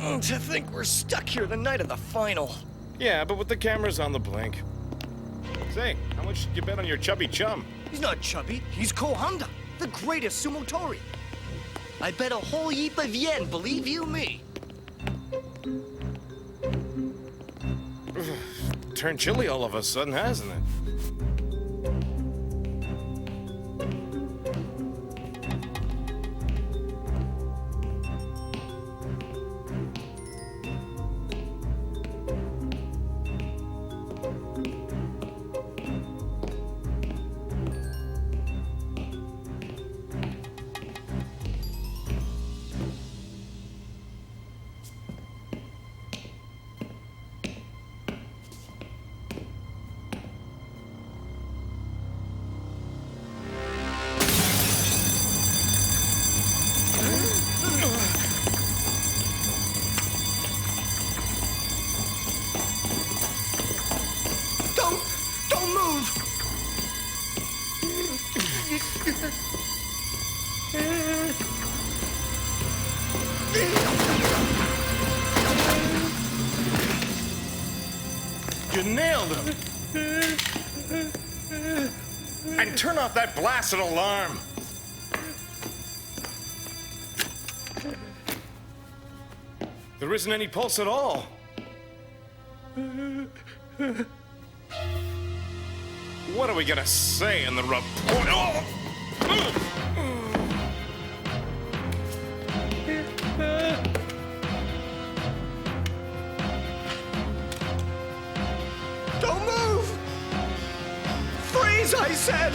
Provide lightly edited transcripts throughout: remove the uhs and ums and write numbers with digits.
To think we're stuck here the night of the final. Yeah, but with the cameras on the blink. Say, how much did you bet on your chubby chum? He's not chubby, he's Kohanda, the greatest sumotori. I bet a whole heap of yen, believe you me. Turned chilly all of a sudden, hasn't it? Don't move! You nailed him! And turn off that blasted alarm! There isn't any pulse at all. What are we gonna say in the report? Oh! Don't move! Freeze, I said!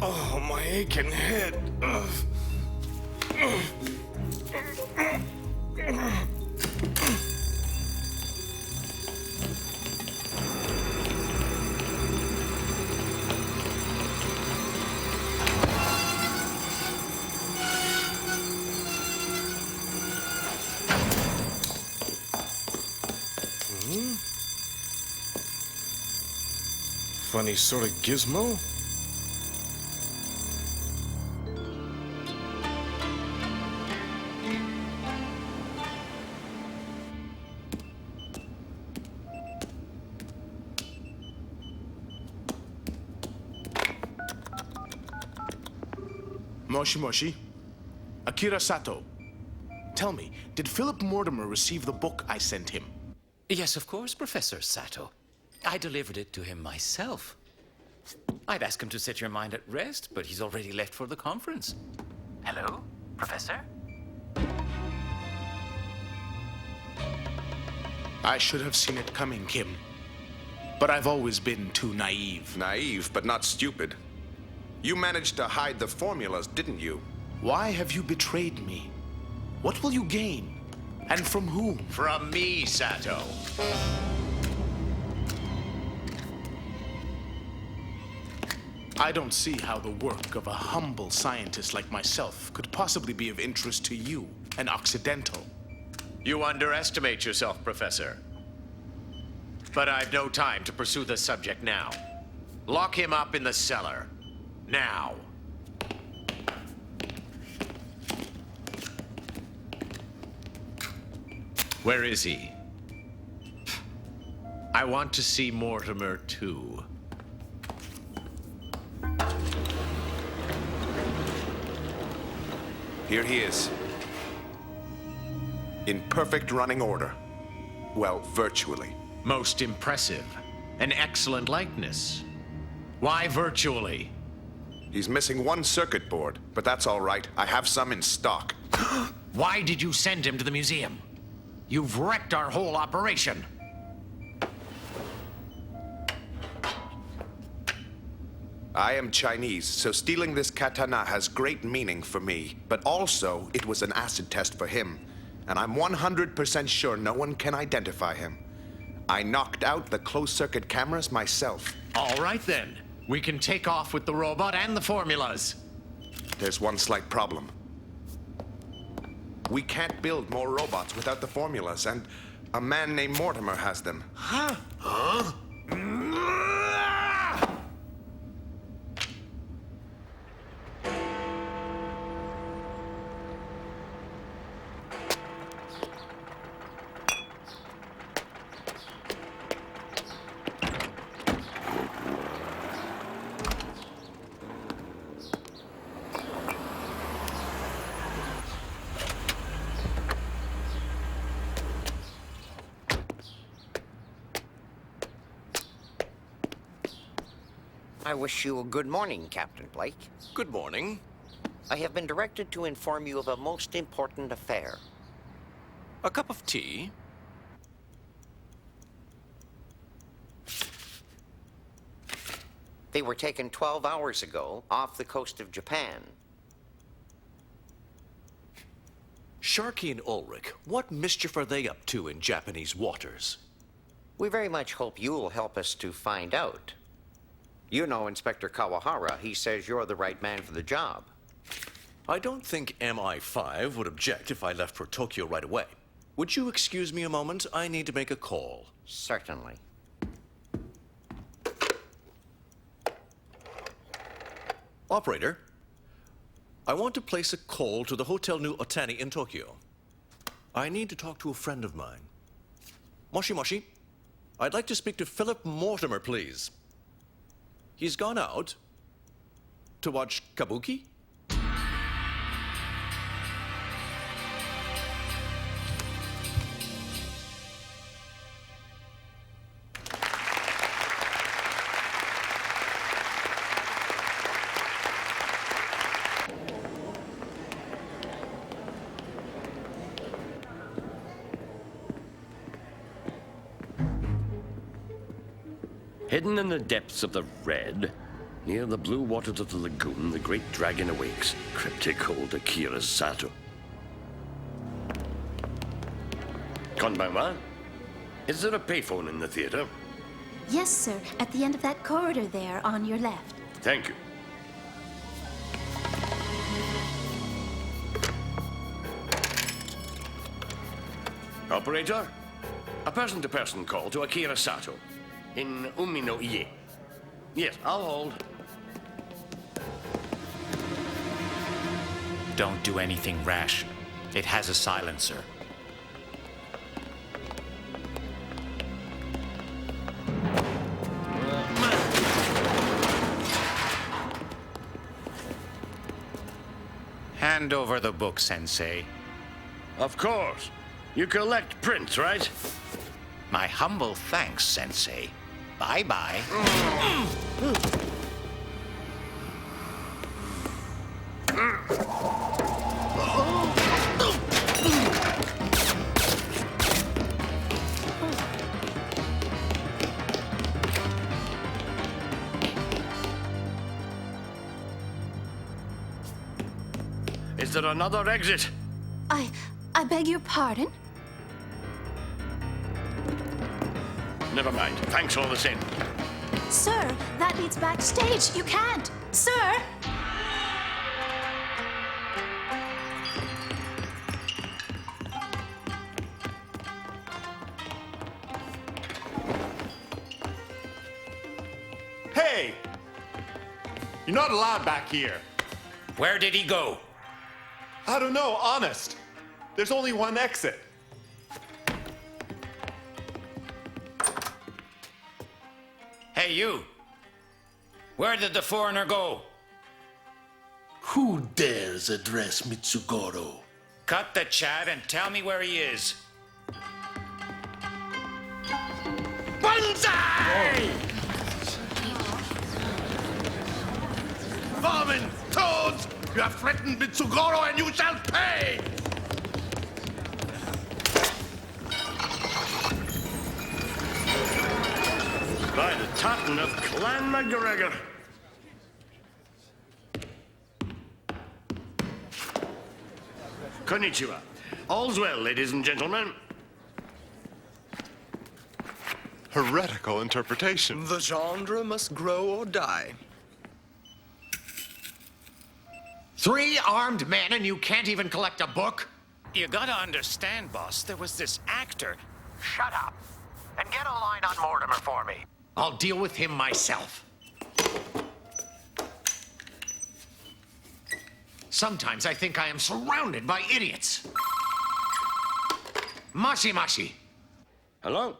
Oh, my aching head. Ugh. Funny sort of gizmo. Moshi Moshi. Akira Sató. Tell me, did Philip Mortimer receive the book I sent him? Yes, of course, Professor Sató. I delivered it to him myself. I'd ask him to set your mind at rest, but he's already left for the conference. Hello, Professor? I should have seen it coming, Kim. But I've always been too naive. Naive, but not stupid. You managed to hide the formulas, didn't you? Why have you betrayed me? What will you gain? And from whom? From me, Sató. I don't see how the work of a humble scientist like myself could possibly be of interest to you, an Occidental. You underestimate yourself, Professor. But I've no time to pursue the subject now. Lock him up in the cellar. Now. Where is he? I want to see Mortimer, too. Here he is. In perfect running order. Well, virtually. Most impressive. An excellent likeness. Why virtually? He's missing one circuit board, but that's all right. I have some in stock. Why did you send him to the museum? You've wrecked our whole operation. I am Chinese, so stealing this katana has great meaning for me, but also it was an acid test for him, and I'm 100% sure no one can identify him. I knocked out the closed-circuit cameras myself. All right, then. We can take off with the robot and the formulas. There's one slight problem. We can't build more robots without the formulas, and A man named Mortimer has them. I wish you a good morning, Captain Blake. Good morning. I have been directed to inform you of a most important affair. A cup of tea? They were taken 12 hours ago off the coast of Japan. Sharky and Ulrich, what mischief are they up to in Japanese waters? We very much hope you'll help us to find out. You know Inspector Kawahara. He says you're the right man for the job. I don't think MI5 would object if I left for Tokyo right away. Would you excuse me a moment? I need to make a call. Certainly. Operator, I want to place a call to the Hotel New Otani in Tokyo. I need to talk to a friend of mine. Moshi Moshi, I'd like to speak to Philip Mortimer, please. He's gone out to watch Kabuki? Hidden in the depths of the red, near the blue waters of the lagoon, the great dragon awakes, cryptic old Akira Sató. Konbanwa, is there a payphone in the theater? Yes, sir. At the end of that corridor there, on your left. Thank you. Operator, a person-to-person call to Akira Sató in Umi-no-Ie. Yes, I'll hold. Don't do anything rash. It has a silencer. Hand over the book, Sensei. Of course. You collect prints, right? My humble thanks, Sensei. Bye-bye. Is there another exit? I beg your pardon? Never mind. Thanks all the same. Sir, that leads backstage. You can't. Sir! Hey! You're not allowed back here. Where did he go? I don't know, honest. There's only one exit. Hey, you. Where did the foreigner go? Who dares address Mitsugoro? Cut the chat and tell me where he is. Banzai! Vermin! Toads! You have threatened Mitsugoro and you shall pay! By the tartan of Clan MacGregor. Konnichiwa. All's well, ladies and gentlemen. Heretical interpretation. The genre must grow or die. 3 armed men and you can't even collect a book? You gotta understand, boss, there was this actor. Shut up. And get a line on Mortimer for me. I'll deal with him myself. Sometimes I think I am surrounded by idiots. Mashi Mashi. Hello?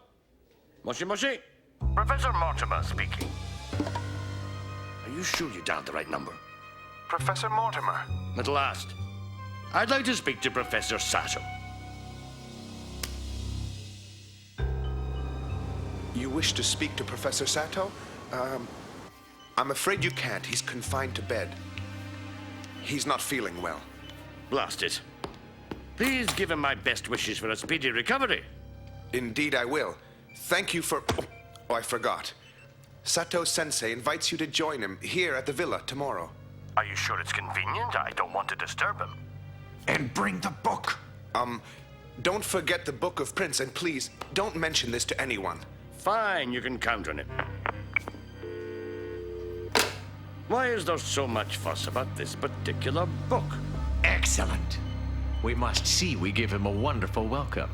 Moshi Moshi? Professor Mortimer speaking. Are you sure you dialed the right number? Professor Mortimer. At last. I'd like to speak to Professor Sató. You wish to speak to Professor Sató? I'm afraid you can't. He's confined to bed. He's not feeling well. Blast it. Please give him my best wishes for a speedy recovery. Indeed, I will. Thank you for... Oh, I forgot. Sató-sensei invites you to join him here at the villa tomorrow. Are you sure it's convenient? I don't want to disturb him. And bring the book. Don't forget the Book of Prince, and please, don't mention this to anyone. Fine, you can count on it. Why is there so much fuss about this particular book? Excellent. We must see we give him a wonderful welcome.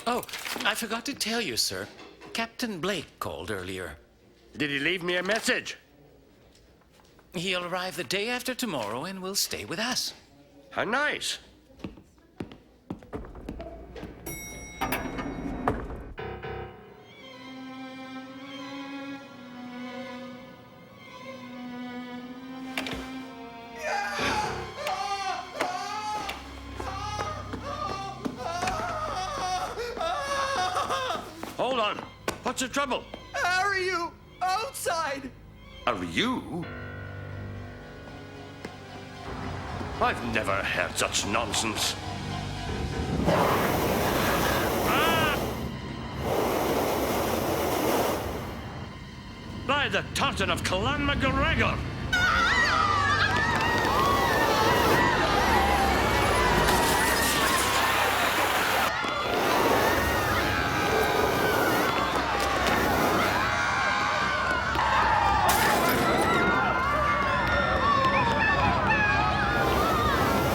Oh, I forgot to tell you, sir. Captain Blake called earlier. Did he leave me a message? He'll arrive the day after tomorrow and will stay with us. How nice. Hold on. What's the trouble? Are you outside? Are you? I've never heard such nonsense. Ah! By the tartan of Clan MacGregor!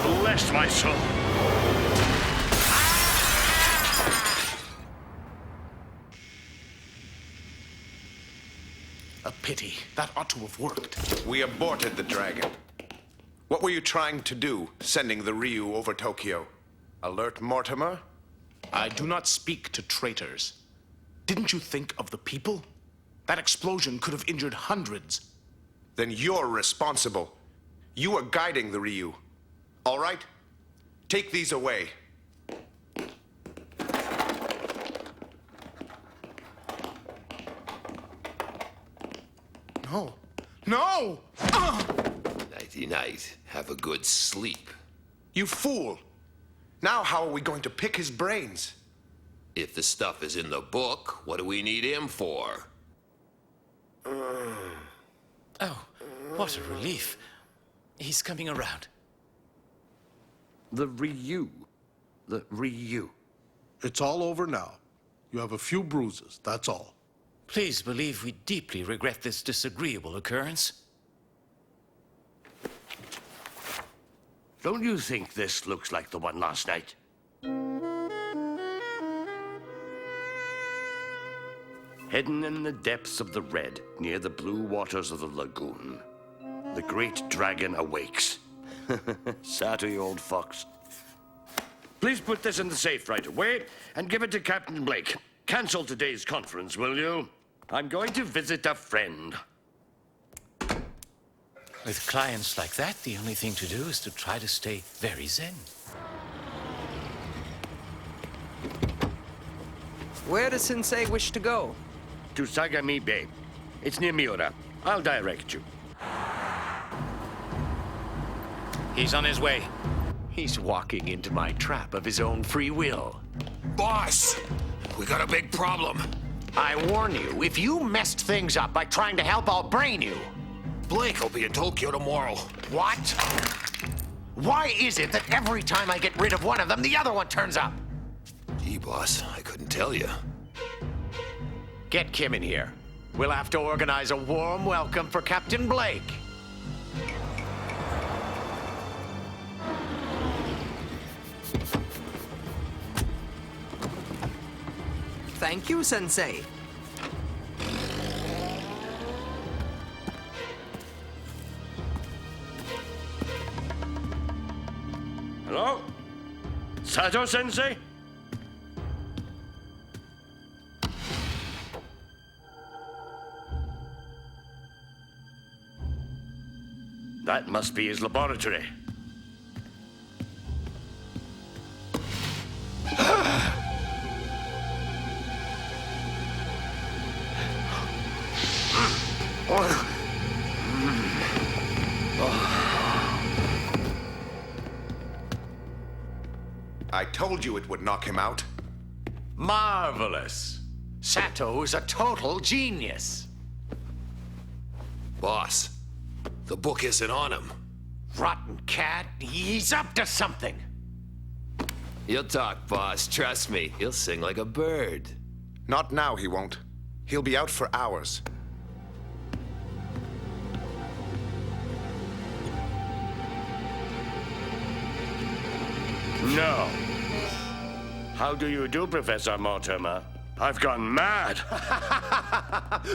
Bless my soul. A pity. That ought to have worked. We aborted the dragon. What were you trying to do, sending the Ryu over Tokyo? Alert Mortimer? I do not speak to traitors. Didn't you think of the people? That explosion could have injured hundreds. Then you're responsible. You were guiding the Ryu. All right? Take these away. No. No! Nighty-night. Have a good sleep. You fool! Now how are we going to pick his brains? If the stuff is in the book, what do we need him for? Oh, what a relief. He's coming around. The Ryu. The Ryu. It's all over now. You have a few bruises, that's all. Please believe we deeply regret this disagreeable occurrence. Don't you think this looks like the one last night? Hidden in the depths of the red, near the blue waters of the lagoon, the great dragon awakes. Sató, you old fox. Please put this in the safe right away and give it to Captain Blake. Cancel today's conference, will you? I'm going to visit a friend. With clients like that, the only thing to do is to try to stay very zen. Where does Sensei wish to go? To Sagami Bay. It's near Miura. I'll direct you. He's on his way. He's walking into my trap of his own free will. Boss! We got a big problem. I warn you, if you messed things up by trying to help, I'll brain you. Blake will be in Tokyo tomorrow. What? Why is it that every time I get rid of one of them, the other one turns up? Gee, boss, I couldn't tell you. Get Kim in here. We'll have to organize a warm welcome for Captain Blake. Thank you, Sensei. Hello? Sató Sensei? That must be his laboratory. I told you it would knock him out. Marvelous. Sató is a total genius. Boss, the book isn't on him. Rotten cat, he's up to something. He'll talk, boss. Trust me. He'll sing like a bird. Not now, he won't. He'll be out for hours. No. How do you do, Professor Mortimer? I've gone mad.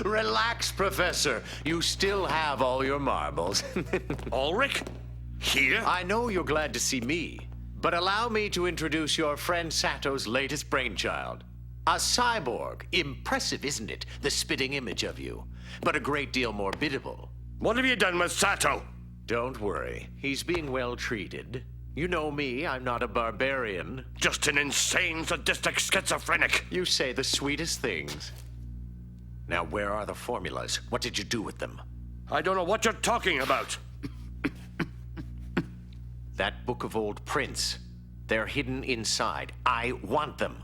Relax, Professor. You still have all your marbles. Ulrich? Here? I know you're glad to see me, but allow me to introduce your friend Sató's latest brainchild. A cyborg. Impressive, isn't it? The spitting image of you. But a great deal more biddable. What have you done with Sató? Don't worry. He's being well treated. You know me, I'm not a barbarian. Just an insane, sadistic schizophrenic. You say the sweetest things. Now, where are the formulas? What did you do with them? I don't know what you're talking about. That book of old prints. They're hidden inside. I want them.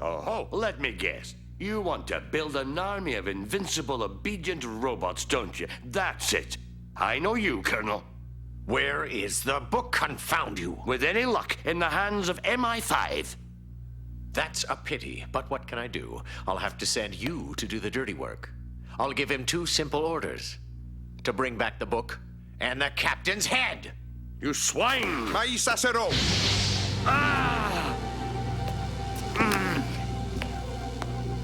Oh, let me guess. You want to build an army of invincible, obedient robots, don't you? That's it. I know you, Colonel. Where is the book, confound you? With any luck, in the hands of MI5. That's a pity, but what can I do? I'll have to send you to do the dirty work. I'll give him 2 simple orders. To bring back the book and the captain's head. You swine! Mais Cicero! Ah!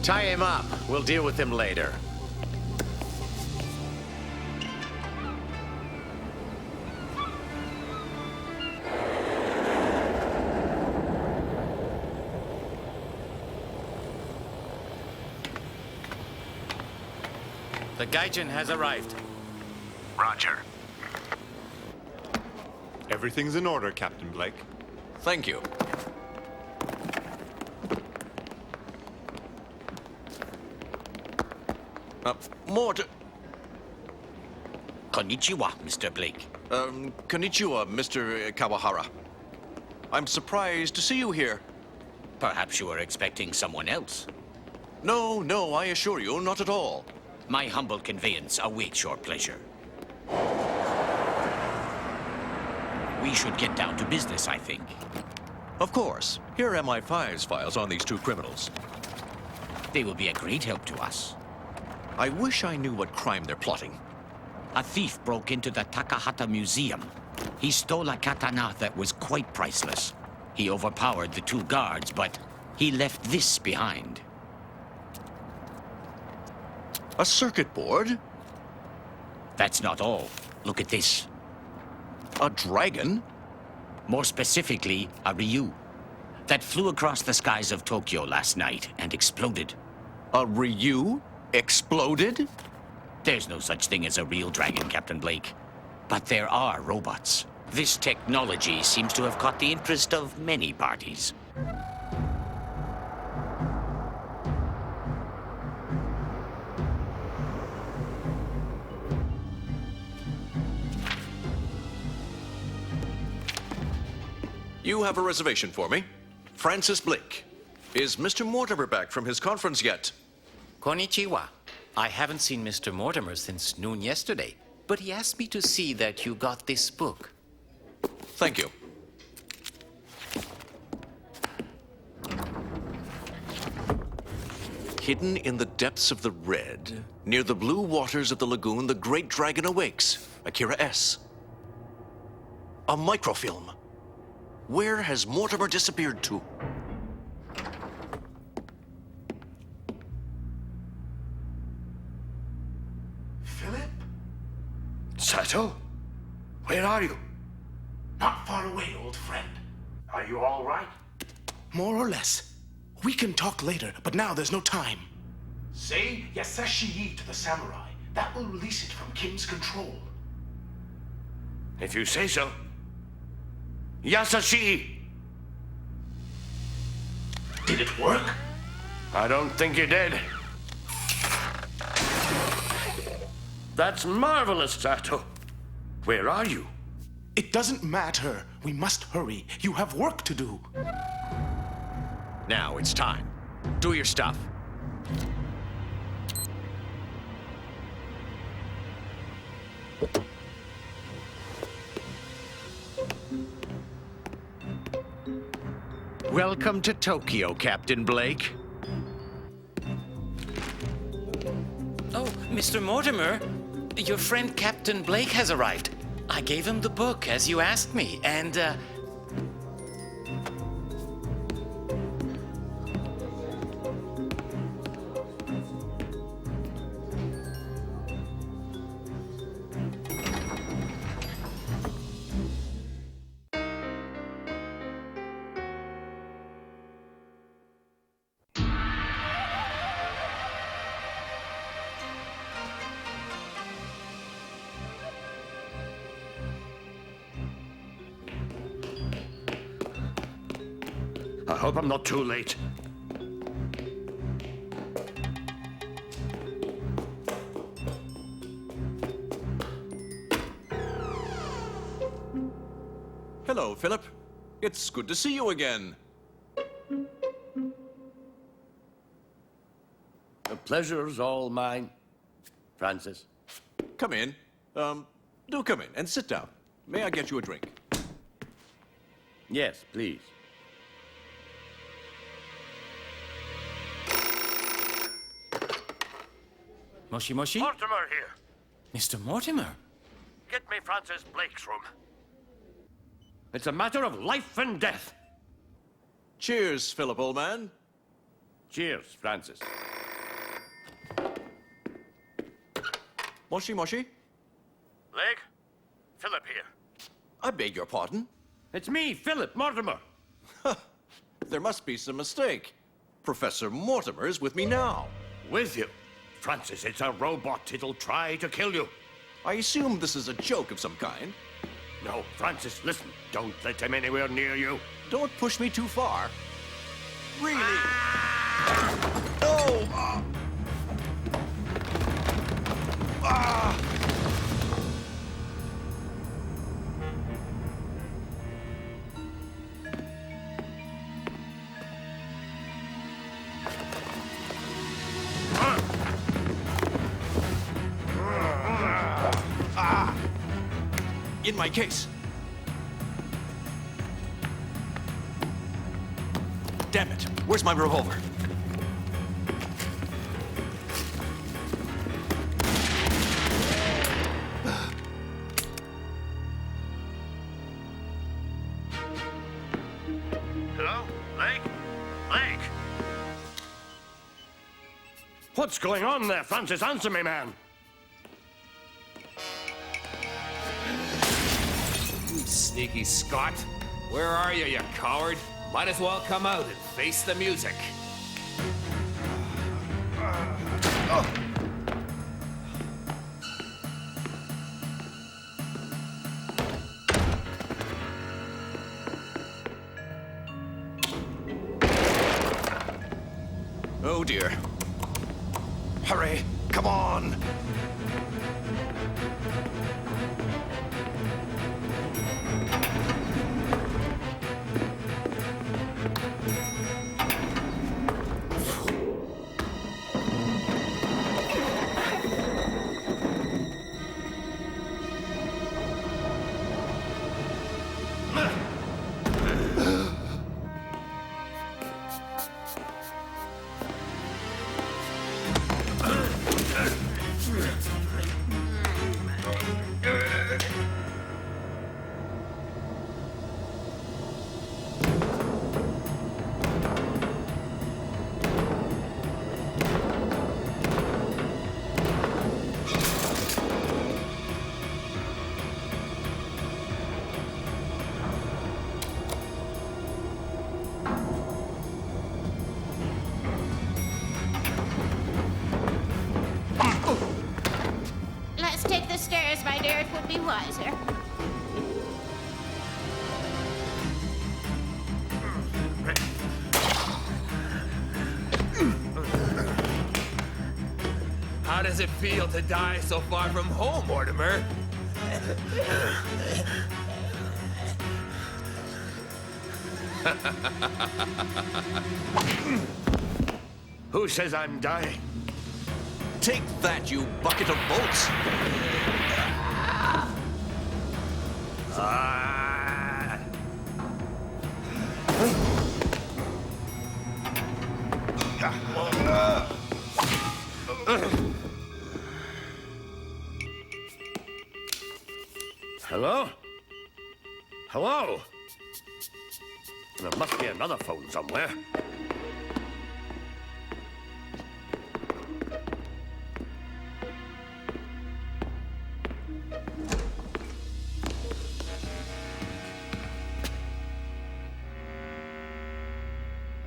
Tie him up. We'll deal with him later. The Gaijin has arrived. Roger. Everything's in order, Captain Blake. Thank you. Mort... Konnichiwa, Mr. Blake. Konnichiwa, Mr. Kawahara. I'm surprised to see you here. Perhaps you were expecting someone else. No, no, I assure you, not at all. My humble conveyance awaits your pleasure. We should get down to business, I think. Of course. Here are MI5's files on these 2 criminals. They will be a great help to us. I wish I knew what crime they're plotting. A thief broke into the Takahata Museum. He stole a katana that was quite priceless. He overpowered the 2 guards, but he left this behind. A circuit board? That's not all. Look at this. A dragon? More specifically, a Ryu. That flew across the skies of Tokyo last night and exploded. A Ryu? Exploded? There's no such thing as a real dragon, Captain Blake. But there are robots. This technology seems to have caught the interest of many parties. You have a reservation for me. Francis Blake. Is Mr. Mortimer back from his conference yet? Konnichiwa. I haven't seen Mr. Mortimer since noon yesterday, but he asked me to see that you got this book. Thank you. Hidden in the depths of the red, near the blue waters of the lagoon, the great dragon awakes. Akira S. A microfilm. Where has Mortimer disappeared to? Sató? Where are you? Not far away, old friend. Are you all right? More or less. We can talk later, but now there's no time. Say Yasashi to the samurai. That will release it from Kim's control. If you say so. Yasashi! Did it work? I don't think you did. That's marvelous, Sató. Where are you? It doesn't matter. We must hurry. You have work to do. Now it's time. Do your stuff. Welcome to Tokyo, Captain Blake. Oh, Mr. Mortimer, your friend Captain Blake has arrived. I gave him the book as you asked me, and, I hope I'm not too late. Hello, Philip. It's good to see you again. The pleasure's all mine, Francis. Come in. Do come in and sit down. May I get you a drink? Yes, please. Moshi Moshi? Mortimer here. Mr. Mortimer? Get me Francis Blake's room. It's a matter of life and death. Cheers, Philip, old man. Cheers, Francis. Moshi Moshi? Blake? Philip here. I beg your pardon? It's me, Philip Mortimer. There must be some mistake. Professor Mortimer is with me now. With you? Francis, it's a robot. It'll try to kill you. I assume this is a joke of some kind. No, Francis, listen. Don't let him anywhere near you. Don't push me too far. Really? No! In my case. Damn it. Where's my revolver? Hello? Blake? Blake? What's going on there, Francis? Answer me, man. You sneaky Scot. Where are you, you coward? Might as well come out and face the music. Oh dear. Hurry, come on. equalizer. How does it feel to die so far from home, Mortimer? Who says I'm dying? Take that, you bucket of bolts! Hello? Hello? There must be another phone somewhere.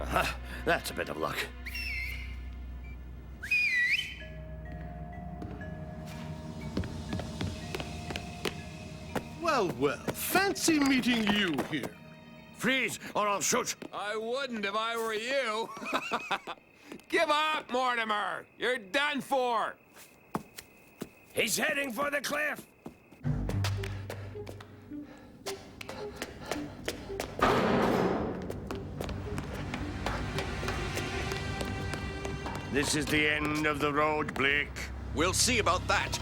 Aha, that's a bit of luck. Well, well, fancy meeting you here. Freeze, or I'll shoot. I wouldn't if I were you. Give up, Mortimer. You're done for. He's heading for the cliff. This is the end of the road, Blake. We'll see about that.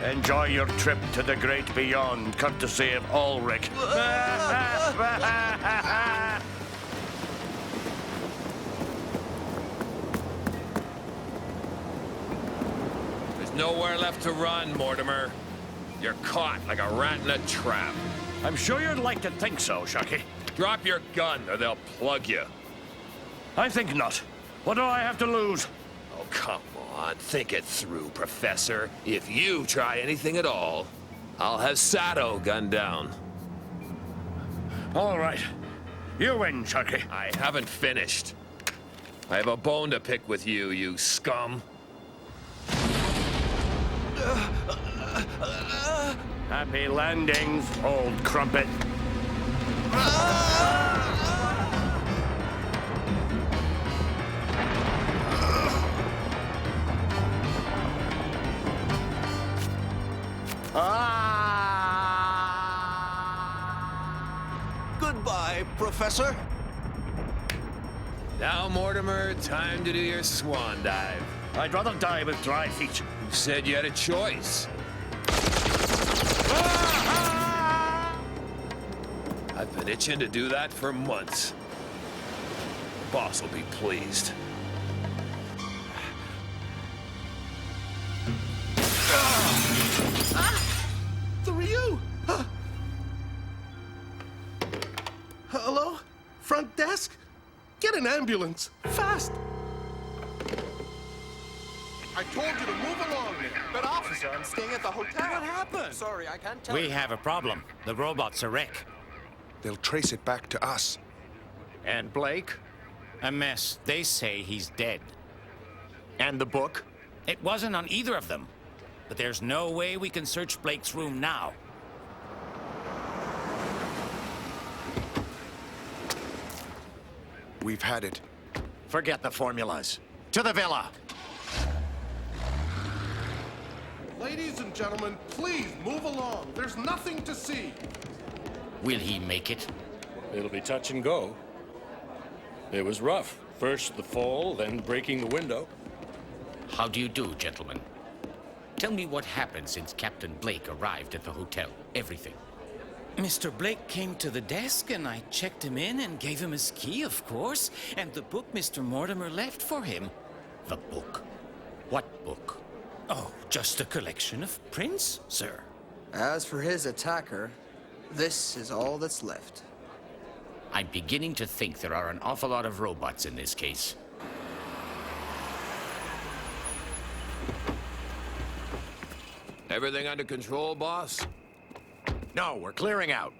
Enjoy your trip to the great beyond, courtesy of Ulrich. There's nowhere left to run, Mortimer. You're caught like a rat in a trap. I'm sure you'd like to think so, Shucky. Drop your gun or they'll plug you. I think not. What do I have to lose? Oh, come on. Think it through, Professor. If you try anything at all, I'll have Sató gunned down. All right. You win, Shucky. I haven't finished. I have a bone to pick with you, you scum. Happy landings, old crumpet. Goodbye, Professor. Now, Mortimer, time to do your swan dive. I'd rather die with dry feet. You said you had a choice. I've been itching to do that for months. Boss will be pleased. The Ryu! Hello? Front desk? Get an ambulance. Fast! I told you to move along there. But officer, I'm staying at the hotel. What happened? Sorry, I can't tell. We have a problem. The robot's a wreck. They'll trace it back to us. And Blake? A mess. They say he's dead. And the book? It wasn't on either of them. But there's no way we can search Blake's room now. We've had it. Forget the formulas. To the villa! Ladies and gentlemen, please move along. There's nothing to see. Will he make it? It'll be touch and go. It was rough. First the fall, then breaking the window. How do you do, gentlemen? Tell me what happened since Captain Blake arrived at the hotel. Everything. Mr. Blake came to the desk and I checked him in and gave him his key, of course, and the book Mr. Mortimer left for him. The book? What book? Oh, just a collection of prints, sir. As for his attacker, this is all that's left. I'm beginning to think there are an awful lot of robots in this case. Everything under control, boss? No, we're clearing out.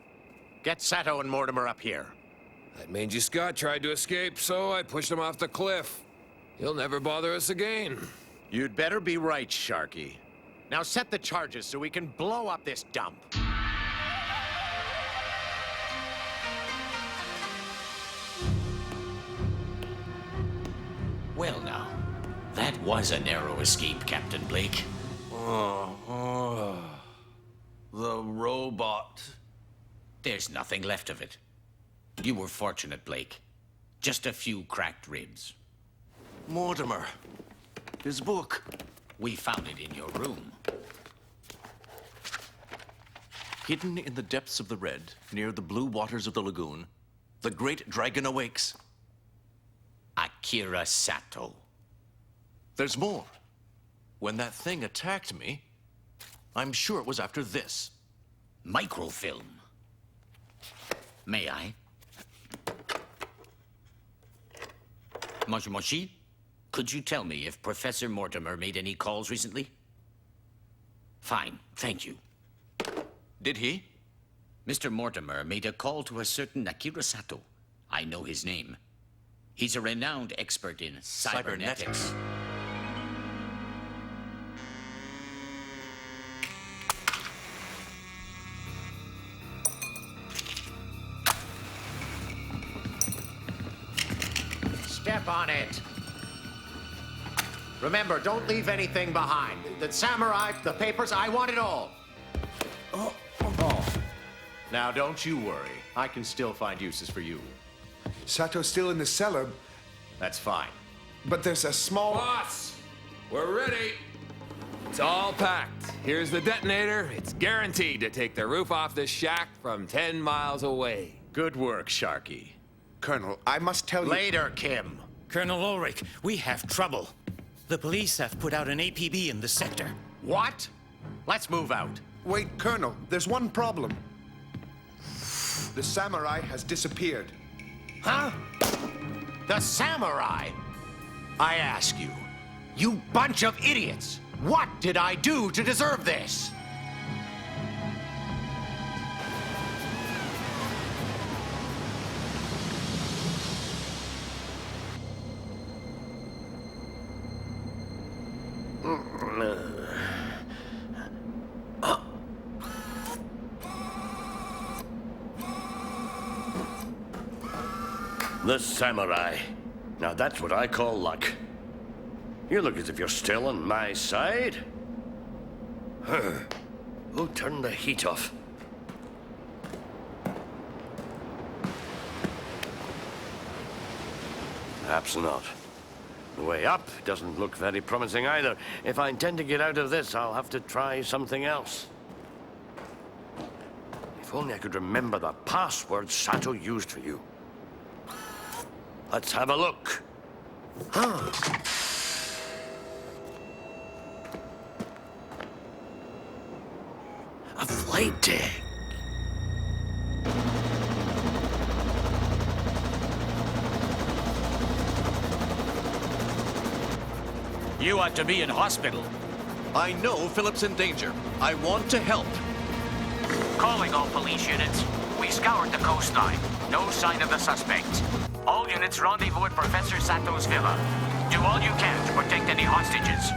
Get Sató and Mortimer up here. That mangy Scott tried to escape, so I pushed him off the cliff. He'll never bother us again. You'd better be right, Sharky. Now set the charges so we can blow up this dump. Well now, that was a narrow escape, Captain Blake. The robot. There's nothing left of it. You were fortunate, Blake. Just a few cracked ribs. Mortimer. His book. We found it in your room. Hidden in the depths of the red, near the blue waters of the lagoon, the great dragon awakes. Akira Sató. There's more. When that thing attacked me, I'm sure it was after this. Microfilm. May I? Moshi, could you tell me if Professor Mortimer made any calls recently? Fine, thank you. Did he? Mr. Mortimer made a call to a certain Akira Sató. I know his name. He's a renowned expert in cybernetics. Step on it. Remember, don't leave anything behind. The samurai, the papers, I want it all. Oh. Now, don't you worry. I can still find uses for you. Sato's still in the cellar. That's fine. But there's a small... Boss, we're ready. It's all packed. Here's the detonator. It's guaranteed to take the roof off this shack from 10 miles away. Good work, Sharky. Colonel, I must tell you... Later, Kim. Colonel Ulrich, we have trouble. The police have put out an APB in the sector. What? Let's move out. Wait, Colonel, there's one problem. The samurai has disappeared. Huh? The samurai? I ask you, you bunch of idiots, what did I do to deserve this? The samurai. Now that's what I call luck. You look as if you're still on my side. Who turned the heat off? Perhaps not. The way up doesn't look very promising either. If I intend to get out of this, I'll have to try something else. If only I could remember the password Sató used for you. Let's have a look. A flight deck. You ought to be in hospital. I know Philip's in danger. I want to help. Calling all police units. We scoured the coastline. No sign of the suspect. All units rendezvous at Professor Sató's villa. Do all you can to protect any hostages.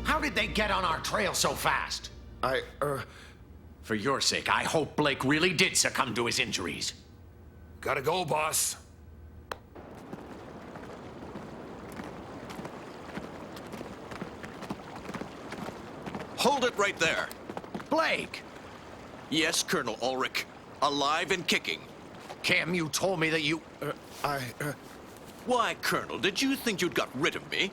How did they get on our trail so fast? For your sake, I hope Blake really did succumb to his injuries. Gotta go, boss. Hold it right there. Blake! Yes, Colonel Ulrich. Alive and kicking. Kim, you told me that you... Why, Colonel, did you think you'd got rid of me?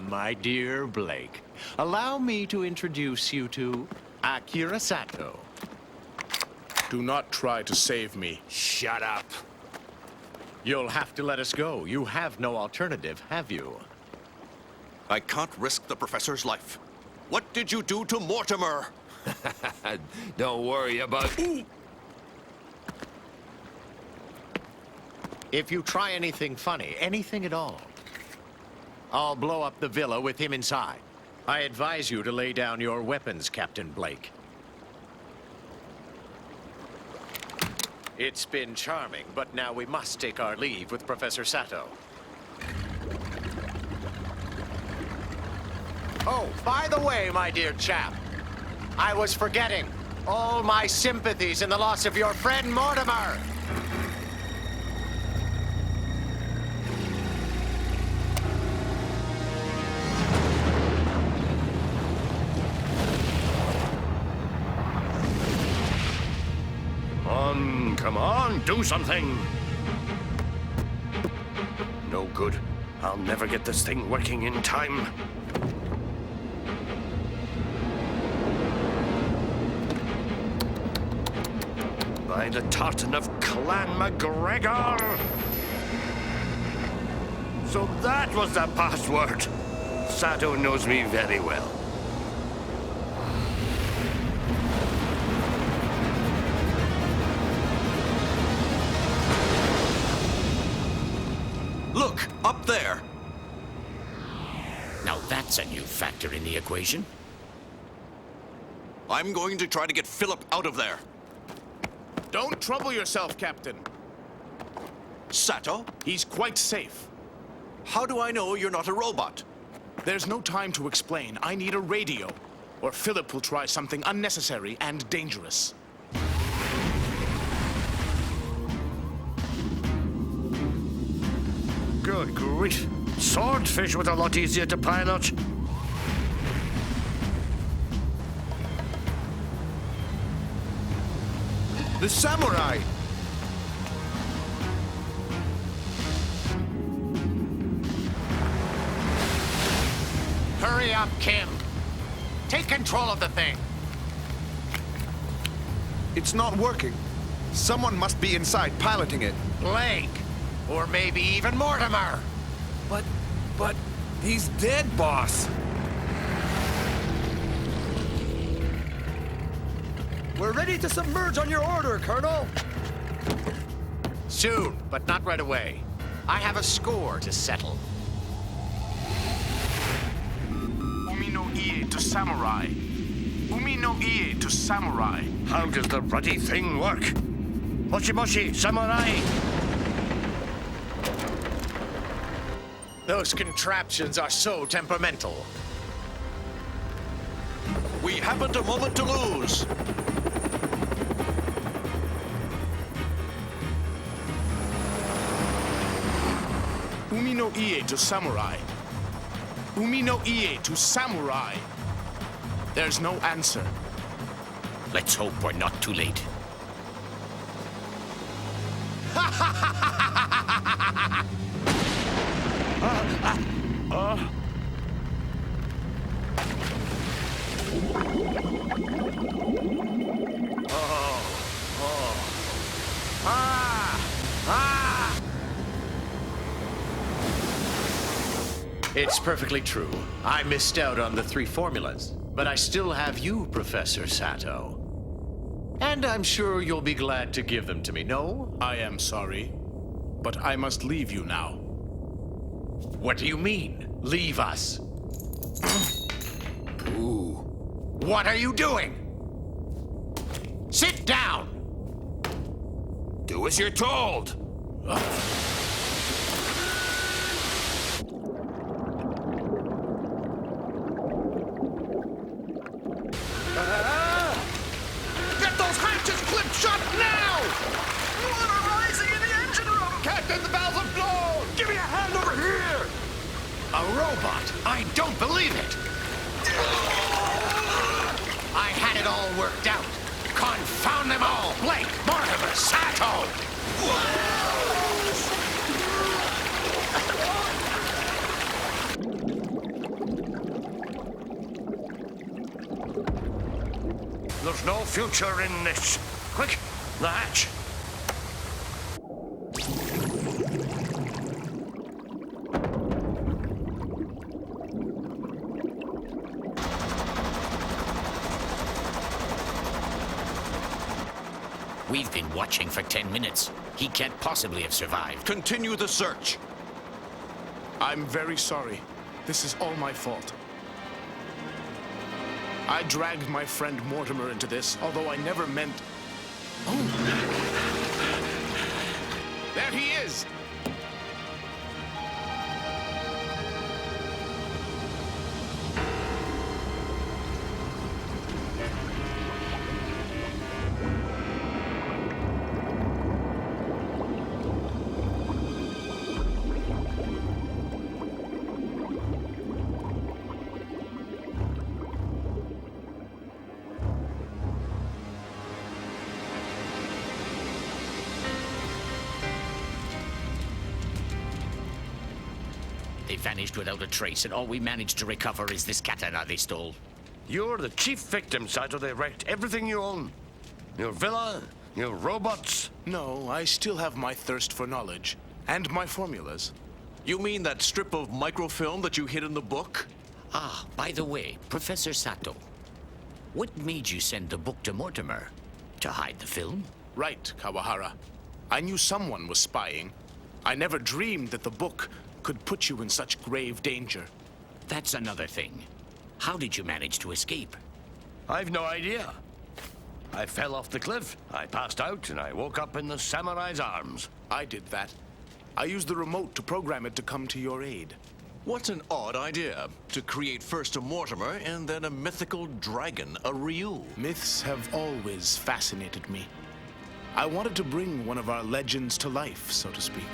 My dear Blake, allow me to introduce you to Akira Sató. Do not try to save me. Shut up. You'll have to let us go. You have no alternative, have you? I can't risk the professor's life. What did you do to Mortimer? Don't worry about... If you try anything funny, anything at all, I'll blow up the villa with him inside. I advise you to lay down your weapons, Captain Blake. It's been charming, but now we must take our leave with Professor Sató. Oh, by the way, my dear chap, I was forgetting. All my sympathies in the loss of your friend Mortimer. Come on, do something! No good. I'll never get this thing working in time. By the tartan of Clan MacGregor! So that was the password! Sató knows me very well. Look, up there. Now that's a new factor in the equation. I'm going to try to get Philip out of there. Don't trouble yourself, Captain. Sató? He's quite safe. How do I know you're not a robot? There's no time to explain. I need a radio, or Philip will try something unnecessary and dangerous. Good grief. Swordfish was a lot easier to pilot. The samurai! Hurry up, Kim. Take control of the thing. It's not working. Someone must be inside piloting it. Blake. Or maybe even Mortimer. But he's dead, boss. We're ready to submerge on your order, Colonel. Soon, but not right away. I have a score to settle. Umi no ie to samurai. Umi no ie to samurai. How does the ruddy thing work? Moshi moshi, samurai! Those contraptions are so temperamental. We haven't a moment to lose. Umi no ie to samurai. Umi no ie to samurai. There's no answer. Let's hope we're not too late. It's perfectly true. I missed out on the 3 formulas, but I still have you, Professor Sató. And I'm sure you'll be glad to give them to me, no? I am sorry, but I must leave you now. What do you mean, leave us? Ooh. What are you doing? Sit down! Do as you're told! Get those hatches clipped shut now! Water rising in the engine room! Captain, the valves are blown! Give me a hand over here! A robot? I don't believe it! I had it all worked out. Confound them all! Blake, Mortimer, Sató! There's no future in this. Quick, The hatch! We've been watching for 10 minutes. He can't possibly have survived. Continue the search. I'm very sorry. This is all my fault. I dragged my friend Mortimer into this, although I never meant... Oh! There he is! They vanished without a trace, and all we managed to recover is this katana they stole. You're the chief victim, Sato. They wrecked everything you own. Your villa, your robots. No, I still have my thirst for knowledge. And my formulas. You mean that strip of microfilm that you hid in the book? Ah, by the way, Professor Sato, what made you send the book to Mortimer? To hide the film? Right, Kawahara. I knew someone was spying. I never dreamed that the book could put you in such grave danger. That's another thing. How did you manage to escape? I've no idea. I fell off the cliff, I passed out, and I woke up in the samurai's arms. I did that. I used the remote to program it to come to your aid. What an odd idea, to create first a Mortimer and then a mythical dragon, a Ryu. Myths have always fascinated me. I wanted to bring one of our legends to life, so to speak.